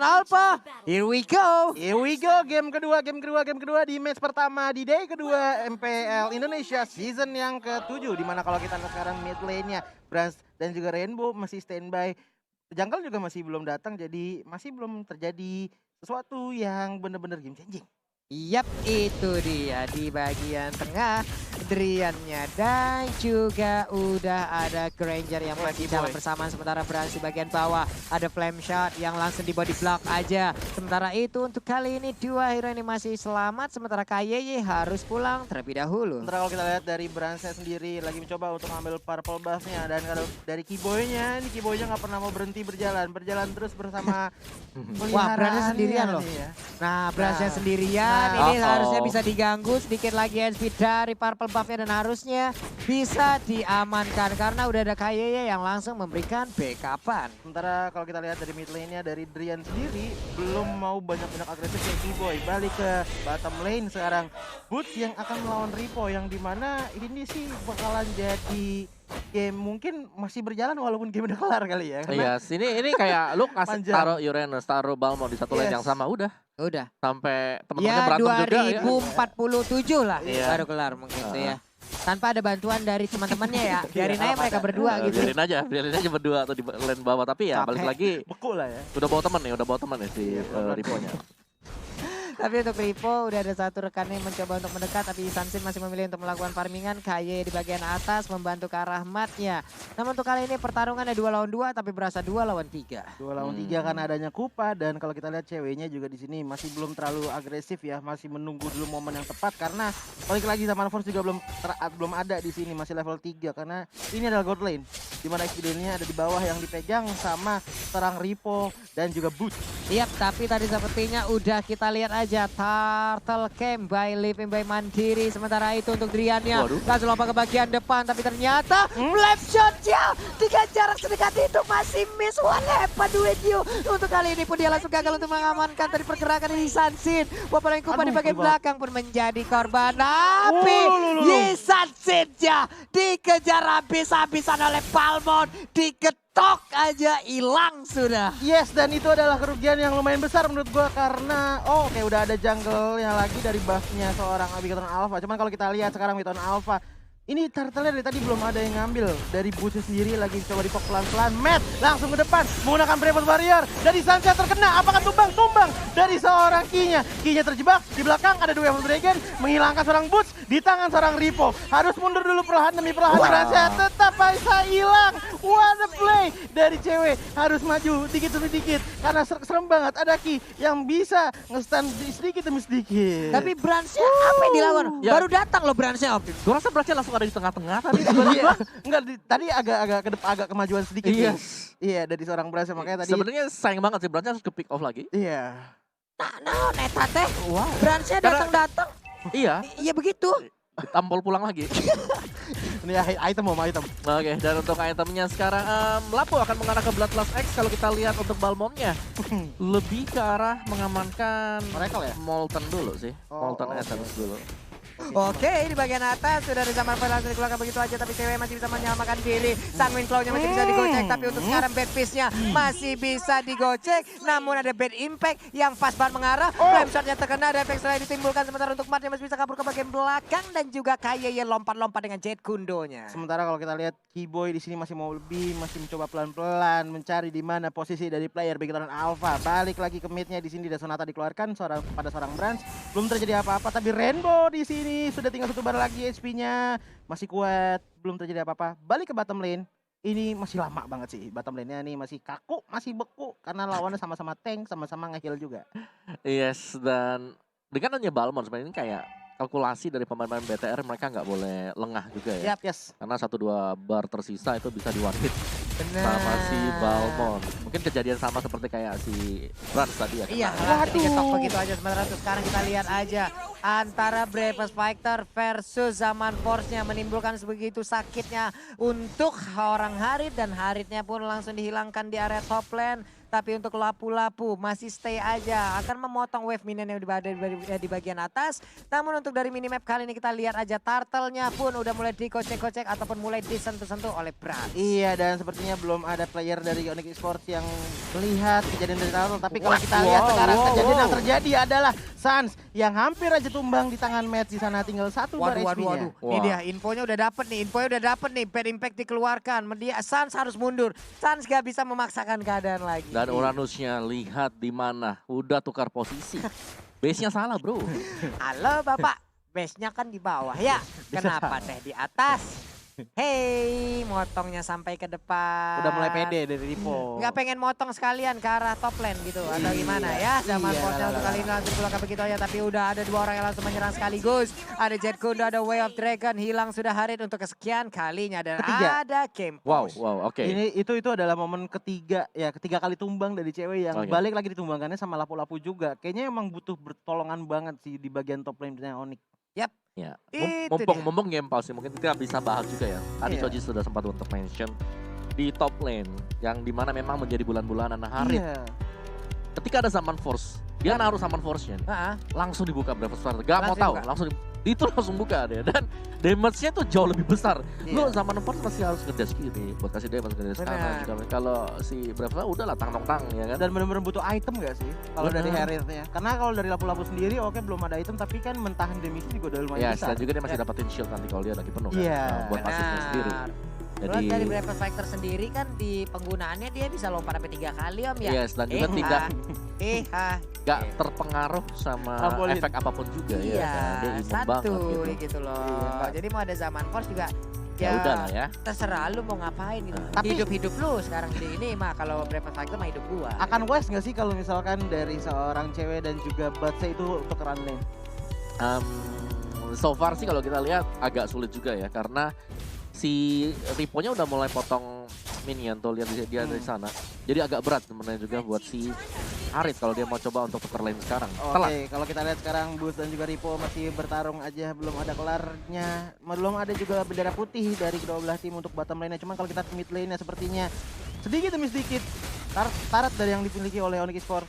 Alpha, here we go. Here we go, game kedua di match pertama di day kedua MPL Indonesia season yang ke-7. Dimana kalau kita lihat sekarang mid lane-nya Brans dan juga Rainbow masih standby. Jungle juga masih belum datang, jadi masih belum terjadi sesuatu yang benar-benar game changing. Yap, itu dia di bagian tengah Driannya dan juga udah ada Granger yang masih dalam bersamaan. Sementara Brans di bagian bawah ada flame shot yang langsung di body block aja. Sementara itu untuk kali ini dua hero ini masih selamat, sementara KYY harus pulang terlebih dahulu. Sementara kalau kita lihat dari Bransnya sendiri lagi mencoba untuk ambil purple buff-nya, dan kalau dari Kiboy-nya, ini Kiboy-nya nggak pernah mau berhenti berjalan terus bersama wah, Bransnya sendirian loh. Ya. Nah, Bransnya sendirian, ini harusnya bisa diganggu sedikit lagi HP dari purple buff-nya dan harusnya bisa diamankan karena udah ada KYY yang langsung memberikan backup-an. Sementara kalau kita lihat dari mid lane-nya dari Drian sendiri belum mau banyak-banyak agresif kayak Kiboy. Balik ke bottom lane sekarang. Boots yang akan melawan Ripo yang dimana ini sih bakalan jadi game mungkin masih berjalan walaupun game udah kelar kali ya. Iya, ini kayak lu kasih taruh Uranus, taruh Balmond di satu lane yang sama udah. Sampai teman-temannya berantem juga ya. 2047 lah baru kelar mungkin itu ya. Tanpa ada bantuan dari teman-temannya ya. Biarin aja mereka berdua gitu. Biarin aja berdua atau di lane bawah, tapi ya balik lagi. Beku lah ya. Udah bawa temen nih si Ripo-nya. Tapi untuk Ripo udah ada satu rekannya yang mencoba untuk mendekat, tapi Sansin masih memilih untuk melakukan farmingan. KY di bagian atas membantu ke arah matnya. Namun untuk kali ini pertarungan ada 2 lawan 2 tapi berasa 2 lawan 3. 2 lawan 3 karena adanya Kupa, dan kalau kita lihat ceweknya juga di sini masih belum terlalu agresif ya, masih menunggu dulu momen yang tepat karena balik lagi Zaman Force juga belum ada di sini, masih level 3 karena ini adalah god lane di mana XP-nya ada di bawah yang dipegang sama serang Ripo dan juga Boots. Yap, tapi tadi sepertinya udah kita lihat aja Turtle Camp by Living by Mandiri. Sementara itu untuk Driannya langsung lompat ke bagian depan, tapi ternyata flame shot-nya dengan jarak sedekat itu masih miss. What happened with you? Untuk kali ini pun dia langsung gagal untuk mengamankan dari pergerakan dari Sansin. Wapaleng Kupa di bagian belakang pun menjadi korban. Tapi Sansin-nya dikejar habis-habisan oleh Balmond, diketok aja hilang sudah. Yes, dan itu adalah kerugian yang lumayan besar menurut gua karena oke, udah ada jungle yang lagi dari buff-nya seorang Witon Alpha. Cuman kalau kita lihat sekarang Witon Alpha ini turtle-nya dari tadi belum ada yang ngambil. Dari Boots sendiri lagi coba dipok pelan-pelan. Matt langsung ke depan menggunakan Brave Barrier. Dari Sunset terkena, apakah tumbang dari seorang Ki-nya. Ki-nya terjebak, di belakang ada dua Evil Dragon menghilangkan seorang Boots di tangan seorang Ripo. Harus mundur dulu perlahan demi perlahan. Sunset tetap bisa hilang. What a play dari cewek. Harus maju dikit demi dikit karena serem banget ada Ki yang bisa nge-stun sedikit demi sedikit. Tapi Bransnya apa yang dilawan? Ya. Baru datang loh Bransnya. Gue rasa Bransnya langsung ada di tengah-tengah tadi. Enggak, tadi agak kemajuan sedikit. Iya, dari seorang Brans makanya tadi. Sebenarnya sayang banget sih Bransnya harus ke pick off lagi. Iya. Nah, neta teh. Wow. Bransnya datang. Iya. Iya begitu. Ditampol pulang lagi. Ini item. Oke, dan untuk itemnya sekarang Lapo akan mengarah ke Bloodlust X. Kalau kita lihat untuk Balmondnya lebih ke arah mengamankan Molten dulu sih. Molten Essence dulu. Oke, di bagian atas sudah ada Zaman Force langsung dikeluarkan begitu aja, tapi cewek masih bisa menyelamatkan diri. Sunwind Claw-nya masih bisa digocek, tapi untuk sekarang Bad Fist-nya masih bisa digocek. Namun ada Bad Impact yang fast banget mengarah. Flame Shot-nya terkena, ada efek selain ditimbulkan. Sementara untuk Matnya masih bisa kabur ke bagian belakang dan juga KYY lompat-lompat dengan Jet Kundonya. Sementara kalau kita lihat Kiboy di sini masih mau lebih, masih mencoba pelan-pelan mencari di mana posisi dari player Witon Alpha. Balik lagi ke mid-nya di sini, dan Sonata dikeluarkan pada seorang Brans. Belum terjadi apa-apa, tapi Rainbow di sini sudah tinggal 1 bar lagi HP-nya. Masih kuat, belum terjadi apa-apa. Balik ke bottom lane. Ini masih lama banget sih. Bottom lane-nya nih masih kaku, masih beku. Karena lawannya sama-sama tank, sama-sama nge-heal juga. Yes, dan dengan hanya Balmond sebenarnya ini kayak kalkulasi dari pemain-pemain BTR, mereka nggak boleh lengah juga ya. Yes. Karena 1-2 bar tersisa itu bisa di one hit sama si Balmond. Mungkin kejadian sama seperti kayak si Brans tadi ya. Iya, diketok begitu aja. Sementara itu sekarang kita lihat aja antara Bravest Fighter versus Zaman Force-nya menimbulkan sebegitu sakitnya untuk orang Harit, dan Haritnya pun langsung dihilangkan di area top lane. Tapi untuk lapu-lapu masih stay aja. Akan memotong wave minion yang di bagian atas. Namun untuk dari minimap kali ini kita lihat aja turtle-nya pun udah mulai dikocek-kocek ataupun mulai disentuh-sentuh oleh Brans. Iya, dan sepertinya belum ada player dari Onyx Esports yang melihat kejadian dari turtle. Tapi kalau kita lihat sekarang kejadian yang terjadi adalah Sans yang hampir aja tumbang di tangan Mets. Di sana tinggal 1 bar HP-nya. Ini dia infonya udah dapet nih. Bad Impact dikeluarkan. Sans harus mundur. Sans gak bisa memaksakan keadaan lagi. Dan Uranusnya lihat di mana, udah tukar posisi. Base-nya salah bro. Halo Bapak, base-nya kan di bawah ya. Kenapa teh di atas? Hei, motongnya sampai ke depan. Udah mulai pede dari Ripo. Nggak pengen motong sekalian ke arah top lane gitu atau gimana ya? Zaman Fortnite untuk kali ini langsung keluar begitu aja, tapi udah ada 2 orang yang langsung menyerang sekaligus. Ada Jet Kundo, ada Way of Dragon, hilang sudah Harit untuk kesekian kalinya dan ada game push. Wow, oke. Itu adalah momen ketiga kali tumbang dari cewek yang balik lagi ditumbangkannya sama lapu-lapu juga. Kayaknya emang butuh bertolongan banget sih di bagian top lane-nya Onyx. Yap. Ya, mumpung game pause mungkin kita bisa bahas juga ya. Tadi Soji sudah sempat untuk mention di top lane yang dimana memang menjadi bulan-bulanan Harit. Ketika ada Summon Force, dia naruh Summon Force-nya langsung dibuka Brave Starter. Gak mau tahu, langsung buka deh. Dan damage-nya tuh jauh lebih besar. Lu Summon Force masih harus ngedash gini buat kasih damage ke kanan. Kalau si Brave udah lah tang-tang ya kan. Dan benar-benar butuh item gak sih kalau dari Haritnya? Karena kalau dari lapu-lapu sendiri belum ada item, tapi kan mentahan damage juga udah lumayan besar. Dan juga dia masih dapatin shield nanti kalau dia lagi penuh kan. Buat pasifnya sendiri. Jadi dari Brave Fighter sendiri kan di penggunaannya dia bisa lompat sampai 3 kali Om ya. Yes, dan juga gak terpengaruh sama efek apapun juga ya kan. Dia imun banget gitu loh. Jadi mau ada Zaman Force juga ya udah lah ya. Terserah lu mau ngapain gitu. Tapi hidup lu sekarang di ini mah kalau Brave Fighter mah hidup gua. Akan wise gak sih kalau misalkan dari seorang cewek dan juga Batse itu tukeran lane? So far sih kalau kita lihat agak sulit juga ya karena si Ripo-nya udah mulai potong minion tuh, lihat dia dari sana. Jadi agak berat sebenarnya juga buat si Harit kalau dia mau coba untuk tuker lane sekarang. Oke, kalau kita lihat sekarang Boost dan juga Ripo masih bertarung aja, belum ada kelarnya. Belum ada juga bendera putih dari kedua belah tim untuk bottom lane-nya. Cuman kalau kita mid lane-nya sepertinya sedikit demi sedikit tarat dari yang dimiliki oleh Onyx Esports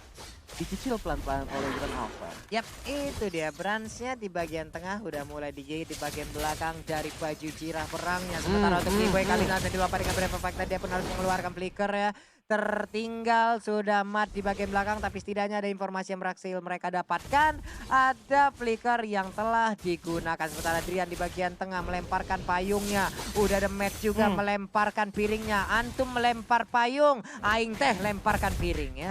dicicil pelan-pelan oleh Witon Alpha. Yap, itu dia Bransnya di bagian tengah udah mulai digigit di bagian belakang dari baju cirah perangnya. Sementara untuk T-Boy kali ini dilompat dengan Brave Fighter, dia pun harus mengeluarkan flicker ya. Tertinggal sudah mat di bagian belakang, tapi setidaknya ada informasi yang berhasil mereka dapatkan. Ada flicker yang telah digunakan. Sementara Drian di bagian tengah melemparkan payungnya. Udah ada Matt juga melemparkan piringnya. Antum melempar payung, aing teh lemparkan piring ya.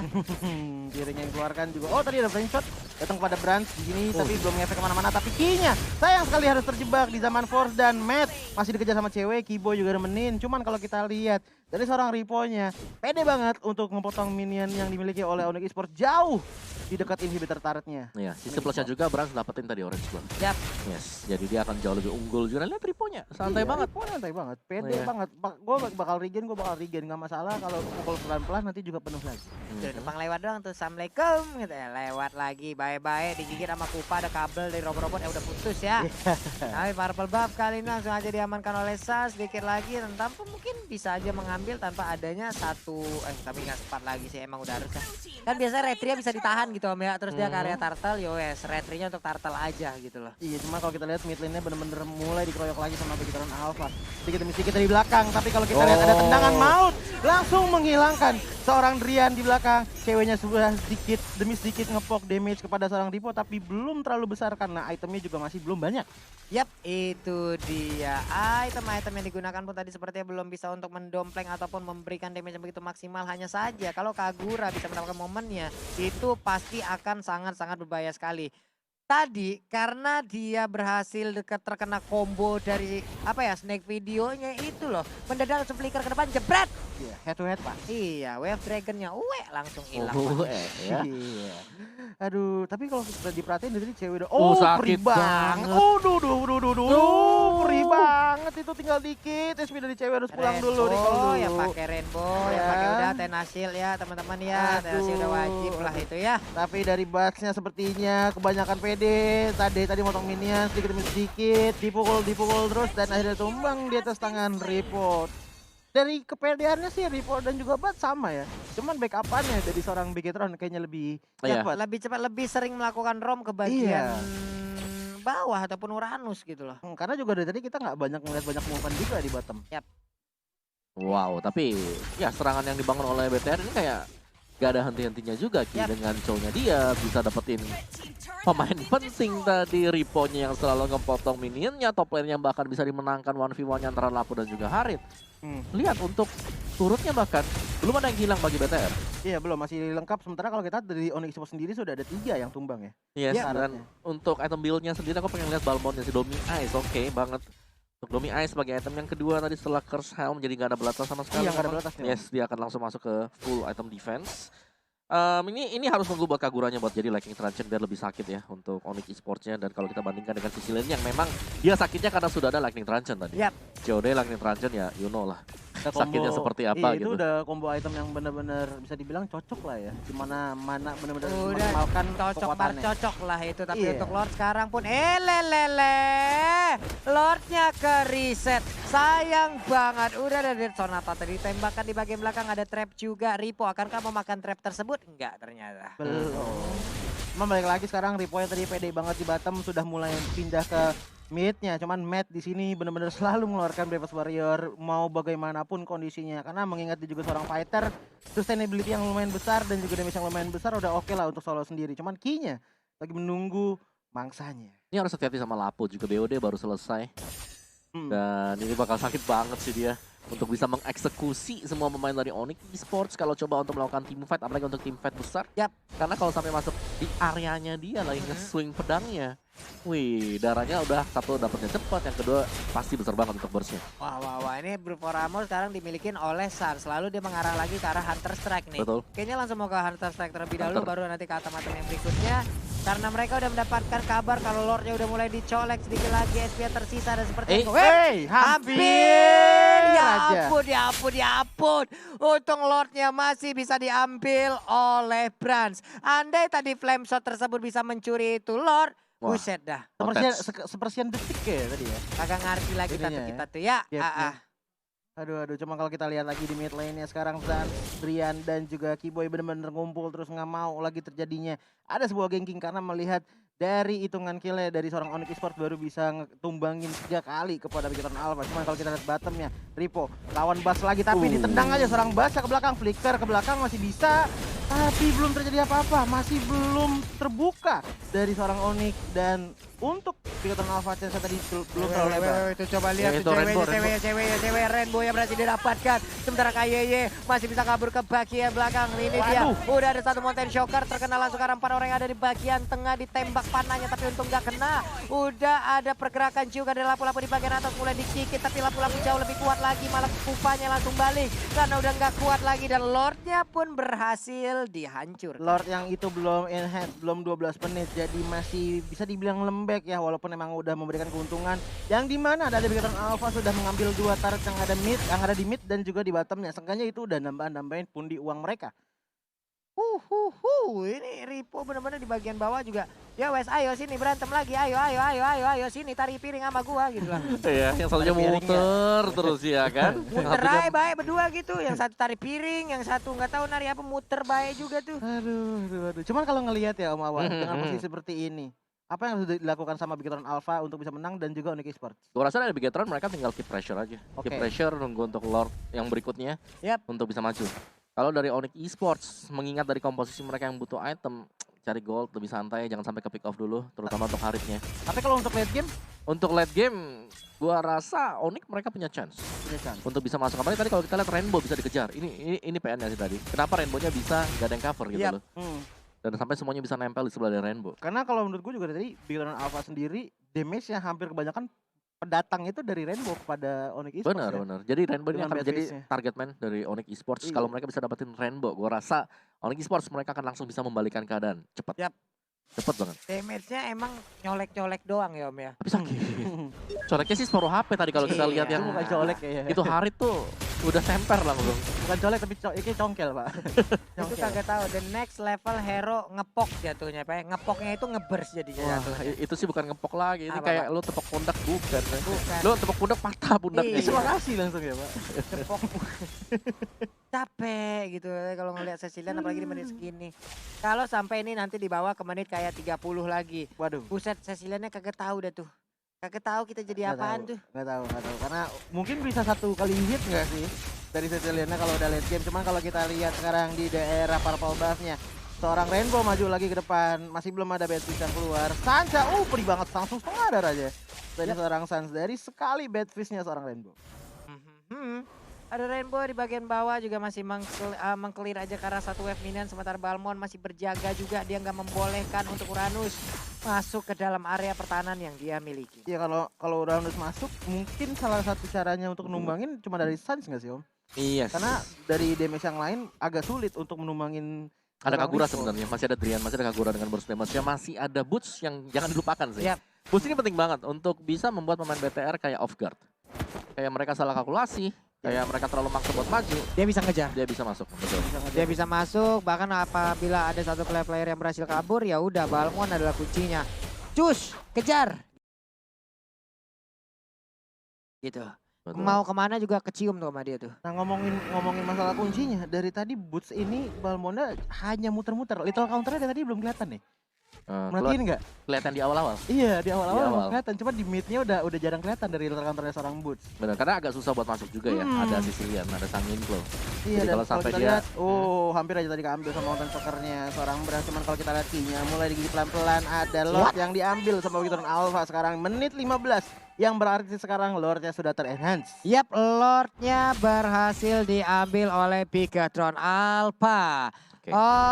Piring yang dikeluarkan juga. Oh tadi ada flank shot datang kepada Brans di sini, tapi belum ngefek kemana-mana. Tapi key-nya sayang sekali harus terjebak di Zaman Force dan Matt masih dikejar sama cewek. Kibo juga nemenin. Cuman kalau kita lihat dari seorang Ripo-nya pede banget untuk ngepotong minion yang dimiliki oleh Onyx Esports jauh di dekat inhibitor turret-nya. Iya, sisi plusnya juga Brans dapetin tadi orange blood. Yap. Yes, jadi dia akan jauh lebih unggul juga. Lihat Ripo-nya, santai banget. Santai banget, pede banget. Gue bakal regen, gak masalah. Kalau pukul pelan-pelan nanti juga penuh lagi. Numpang lewat doang tuh, assalamualaikum gitu ya. Lewat lagi, bye-bye, digigit sama Kupa, ada kabel dari robot-robot udah putus ya. Tapi Purple Buff kali ini langsung aja diamankan oleh Sas, sedikit lagi tentang mungkin bisa aja mengambil tanpa adanya tapi nggak sempat lagi sih, emang udah harus kan biasanya retri bisa ditahan gitu Om ya, terus dia ke area turtle, yowes retrinya untuk turtle aja gitu loh. Iya, cuma kalau kita lihat mid lane-nya bener-bener mulai dikeroyok lagi sama Vegetarian Alpha sedikit demi sedikit dari belakang, tapi kalau kita lihat ada tendangan maut langsung menghilangkan seorang Drian di belakang. Ceweknya sudah sedikit demi sedikit ngepok damage kepada seorang Ripo, tapi belum terlalu besar karena itemnya juga masih belum banyak. Yap, itu dia. Item-item yang digunakan pun tadi sepertinya belum bisa untuk mendompleng ataupun memberikan damage yang begitu maksimal. Hanya saja kalau Kagura bisa mendapatkan momennya, itu pasti akan sangat-sangat berbahaya sekali. Tadi karena dia berhasil terkena combo dari Snake videonya itu loh, mendadak langsung flicker ke depan, jebret. Iya, head to head Pak. Iya, Wave Dragon-nya langsung hilang. Ya. Aduh, tapi kalau kita diperhatiin dari cewek udah sakit banget. Perih banget itu, tinggal dikit. SP dari cewek harus pulang dulu, recall dulu. Yang pakai Rainbow, yang pakai udah Tenasil ya teman-teman ya. Tenasil udah wajib lah itu ya. Tapi dari Bucks-nya sepertinya kebanyakan tadi motong minion sedikit demi sedikit, dipukul terus dan akhirnya tumbang di atas tangan Ripo. dari kepedeannya sih Ripo dan juga Bat sama ya. Cuman backup-annya dari seorang Bigetron kayaknya lebih Iya. cepat. Lebih cepat, lebih sering melakukan rom ke bagian bawah ataupun Uranus gitu loh. Karena juga dari tadi kita nggak banyak ngeliat banyak movement juga di bottom. Wow, tapi ya serangan yang dibangun oleh BTR ini kayak gak ada henti-hentinya juga Ki. Dengan show-nya dia bisa dapetin pemain penting tadi, Ripo-nya yang selalu ngepotong minionnya, top lane-nya bahkan bisa dimenangkan 1v1 antara Lapu dan juga Harit. Lihat untuk turutnya bahkan belum ada yang hilang bagi BTR. Iya belum, masih lengkap. Sementara kalau kita dari Onyx Esports sendiri sudah ada 3 yang tumbang ya. Yes, Ya, dan untuk item build-nya sendiri aku pengen lihat Balmonnya si Domi Ice, oke banget. Untuk Domi Ice sebagai item yang kedua tadi setelah Curse Helm, jadi nggak ada belatas sama sekali. Iya nggak ada belatas nih. Yes, dia akan langsung masuk ke full item defense. Ini harus nunggu buat Kaguranya buat jadi Lightning Truncheon biar lebih sakit ya untuk Onyx Esports-nya. Dan kalau kita bandingkan dengan sisi lain yang memang dia sakitnya karena sudah ada Lightning Truncheon tadi. COD Lightning Truncheon ya you know lah. Sakitnya seperti apa itu gitu. udah combo item yang benar-benar bisa dibilang cocok lah ya. Dimana mana benar-benar Udah memaksimalkan cocok kekuatannya. cocok lah itu. Tapi Iya. untuk Lord sekarang pun lelele. Lordnya ke reset. Sayang banget. Udah ada Dead Sonata tadi tembakan di bagian belakang, ada trap juga. Ripo akankah memakan trap tersebut? Enggak ternyata. Belum. Emang balik lagi sekarang Ripo yang tadi pede banget di bottom sudah mulai pindah ke mid-nya. Cuman Matt di sini benar-benar selalu mengeluarkan Bravest Warrior mau bagaimanapun kondisinya. Karena mengingat dia juga seorang fighter, sustainability yang lumayan besar dan juga damage yang lumayan besar udah oke lah untuk solo sendiri. Cuman key-nya lagi menunggu mangsanya. Ini harus hati-hati sama Lapu juga, BOD baru selesai. Dan ini bakal sakit banget sih dia untuk bisa mengeksekusi semua pemain dari Onyx Esports kalau coba untuk melakukan team fight, apalagi untuk team fight besar. Karena kalau sampai masuk di areanya dia lagi nge-swing pedangnya, wih darahnya udah satu dapatnya cepat, yang kedua pasti besar banget untuk burst-nya. Wah, ini Brute for Armor sekarang dimiliki oleh Sun. Selalu dia mengarah lagi ke arah Hunter Strike nih. Betul. Kayaknya langsung mau ke Hunter Strike terlebih dahulu, baru nanti ke item-item yang berikutnya. Karena mereka udah mendapatkan kabar kalau Lordnya udah mulai dicolek sedikit lagi, SP tersisa dan seperti itu. Hampir Ya aja. ampun. Untung Lordnya masih bisa diambil oleh Brans. Andai tadi flame shot tersebut bisa mencuri itu Lord, buset dah. Sepersekian detik ya tadi ya. Kagak ngerti lagi Ininya kita tuh ya. Gapnya. Aduh, cuma kalau kita lihat lagi di mid lane-nya sekarang Zan, Drian dan juga Kiboy benar-benar ngumpul terus nggak mau lagi terjadinya ada sebuah ganking karena melihat dari hitungan kill-nya dari seorang Onyx Esports baru bisa tumbangin 3 kali kepada Bigetron Alpha. Cuman kalau kita lihat bottomnya, Ripo lawan Bass lagi tapi ditendang aja seorang Bass ke belakang, flicker ke belakang masih bisa. Tapi belum terjadi apa-apa, masih belum terbuka dari seorang Onyx dan untuk Bigetron Alpha chance tadi belum terlalu lebar. Itu coba lihat Ya, tuh itu cewek Rainbow yang berhasil didapatkan. Sementara KYY masih bisa kabur ke bagian belakang. Ini dia, udah ada satu Mountain Shocker terkena langsung karena 4 orang yang ada di bagian tengah ditembak panahnya tapi untung gak kena. Udah ada pergerakan juga dari lapu-lapu di bagian atas mulai dikikit tapi lapu-lapu jauh lebih kuat lagi, malah kupanya langsung balik karena udah gak kuat lagi dan Lordnya pun berhasil dihancur. Lord yang itu belum in hand, belum 12 menit jadi masih bisa dibilang lembek ya walaupun emang udah memberikan keuntungan yang dimana dari Bigetron Alpha sudah mengambil 2 turret yang ada di mid dan juga di bottomnya. Seenggaknya itu udah nambahin pundi uang mereka. Ini Ripo bener-bener di bagian bawah juga. Ya wes, ayo sini berantem lagi, ayo sini tarik piring sama gua gitu lah. Iya, yang satunya muter terus ya kan. Muter aja baik berdua gitu, yang satu tarik piring, yang satu nggak tahu nari apa muter baik juga tuh. Aduh. Cuman kalau ngelihat ya Om Awan dengan posisi seperti ini, apa yang harus dilakukan sama Bigetron Alpha untuk bisa menang dan juga Onyx Esports? Gua rasa dari Bigetron mereka tinggal keep pressure aja. Keep pressure nunggu untuk Lord yang berikutnya untuk bisa maju. Kalau dari Onyx Esports, mengingat dari komposisi mereka yang butuh item, cari gold lebih santai, jangan sampai ke pick off dulu, terutama untuk Haritnya. Tapi kalau untuk late game? Untuk late game, gua rasa Onyx mereka punya chance. Untuk bisa masuk. Apalagi tadi kalau kita lihat Rainbow bisa dikejar. Ini PN-nya sih tadi. Kenapa Rainbow-nya bisa gak ada yang cover gitu loh. Dan sampai semuanya bisa nempel di sebelah dari Rainbow. Karena kalau menurut gue juga tadi Bigetron Alpha sendiri damage-nya hampir kebanyakan pendatang itu dari Rainbow kepada Onyx Esports. Benar. Jadi Rainbow ini Dengan akan menjadi base-nya. target man dari Onyx Esports. Kalau mereka bisa dapetin Rainbow, gua rasa Onyx Esports mereka akan langsung bisa membalikan keadaan cepat. Cepet banget. Damage-nya emang nyolek-nyolek doang ya Om ya. Tapi sakit. Coleknya sih separuh HP tadi kalau kita lihat yang Itu bukan colek ya. itu Harit tuh Udah semper langsung. Bukan colek tapi ini congkel, Pak. Itu kagak tahu. The next level hero ngepok jatuhnya, Pak. Ngepoknya itu ngeburst jadinya Wah, jatuhnya. itu sih bukan ngepok lagi. Ini Apa, kayak Pak? lu tepok pundak bukan. Bukan. Lu tepok pundak patah pundaknya. Iya. Terima kasih langsung ya, Pak. Ngepok. Capek gitu kalau ngelihat Cecilian apalagi di menit segini. Kalau sampai ini nanti dibawa ke menit kayak 30 lagi. Waduh. Buset, Ceciliannya kagak tahu dah tuh. Kagak tahu kita jadi Nggak apaan tahu, tuh. Nggak tahu. Karena mungkin bisa 1 kali hit nggak sih dari Ceciliana kalau udah late game. Cuman kalau kita lihat sekarang di daerah purple buff-nya, seorang Rainbow maju lagi ke depan, masih belum ada bad fish yang keluar. Sansa, pedih banget langsung setengah darah aja. Dari seorang Sans, dari sekali bad fish-nya seorang Rainbow. Ada Rainbow di bagian bawah juga masih mengclear aja karena 1 wave minion, sementara Balmond masih berjaga juga, dia nggak membolehkan untuk Uranus masuk ke dalam area pertahanan yang dia miliki. Iya, kalau Uranus masuk mungkin salah satu caranya untuk numbangin cuma dari Sans nggak sih, Om? Iya. Karena dari damage yang lain agak sulit untuk menumbangin. Ada seorang Kagura Rico. sebenarnya, masih ada Drian, masih ada Kagura dengan burst damage-nya, masih ada Boots yang jangan dilupakan sih. Yap. Boots ini penting banget untuk bisa membuat pemain BTR kayak off guard. Kayak mereka salah kalkulasi, kayak mereka terlalu maksa buat maju, Dia bisa ngejar. dia bisa masuk. Betul. Dia bisa masuk, bahkan apabila ada satu player yang berhasil kabur, ya udah Balmond adalah kuncinya. Cus, kejar. Gitu. Betul. Mau kemana juga kecium tuh sama dia tuh. Nah, ngomongin masalah kuncinya, dari tadi Boots ini Balmonda hanya muter-muter. Little counternya dari tadi belum kelihatan nih. Merhatiin nggak? Kelihatan di awal-awal. Iya, di awal-awal Di belum awal. kelihatan. Cuma di midnya udah jarang kelihatan dari little counternya seorang Boots. Benar, karena agak susah buat masuk juga ya. Ada Sicilian, ada Sangin Flow. Iya, Jadi dan kalau kalau sampai kita dia- lihat, hampir aja tadi keambil sama Mountain Stalker-nya seorang Bras. Cuman kalau kita lihat key-nya mulai digigit pelan-pelan, ada Lord yang diambil sama Wikiton Alpha sekarang menit 15. Yang berarti sekarang Lordnya sudah ter-enhance. Yap, Lordnya berhasil diambil oleh Bigatron Alpha.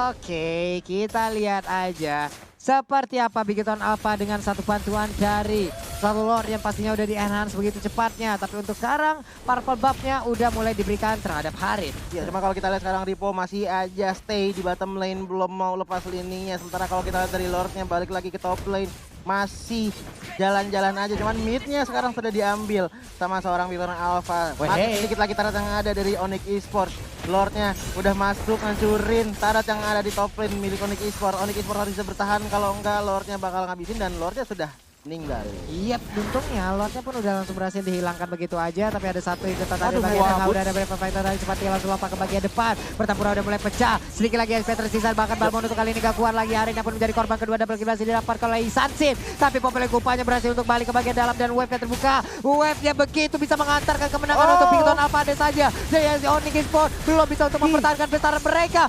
Oke, kita lihat aja seperti apa Bigatron Alpha dengan satu bantuan dari satu Lord yang pastinya udah di-enhance begitu cepatnya. Tapi untuk sekarang, purple buff-nya udah mulai diberikan terhadap Harit. Ya, cuma kalau kita lihat sekarang Ripo masih aja stay di bottom lane, belum mau lepas lininya. Sementara kalau kita lihat dari Lordnya balik lagi ke top lane, masih jalan-jalan aja. Cuman midnya sekarang sudah diambil sama seorang Victor Alpha. Mati sedikit lagi tarat yang ada dari Onyx Esports. Lordnya udah masuk ngancurin tarat yang ada di top lane milik Onyx Esports. Onyx Esports harus bisa bertahan, kalau enggak Lordnya bakal ngabisin dan Lordnya sudah meninggal. Iya, untungnya Lordnya pun udah langsung berhasil dihilangkan begitu aja. Tapi ada satu yang tetap ada Aduh, bagian wah, tengah, udah ada beberapa fighter dari cepat dia langsung lompat ke bagian depan. Pertempuran udah mulai pecah, sedikit lagi XP tersisa. Bahkan Balmond untuk kali ini gak kuat lagi. Arena pun menjadi korban kedua, double kill berhasil didapatkan oleh Isansin. Tapi Popele Kupanya berhasil untuk balik ke bagian dalam dan wave-nya terbuka. Wave-nya begitu bisa mengantarkan kemenangan untuk Bigatron Alpha ada saja. Jadi Onyx Esports belum bisa untuk mempertahankan besar mereka.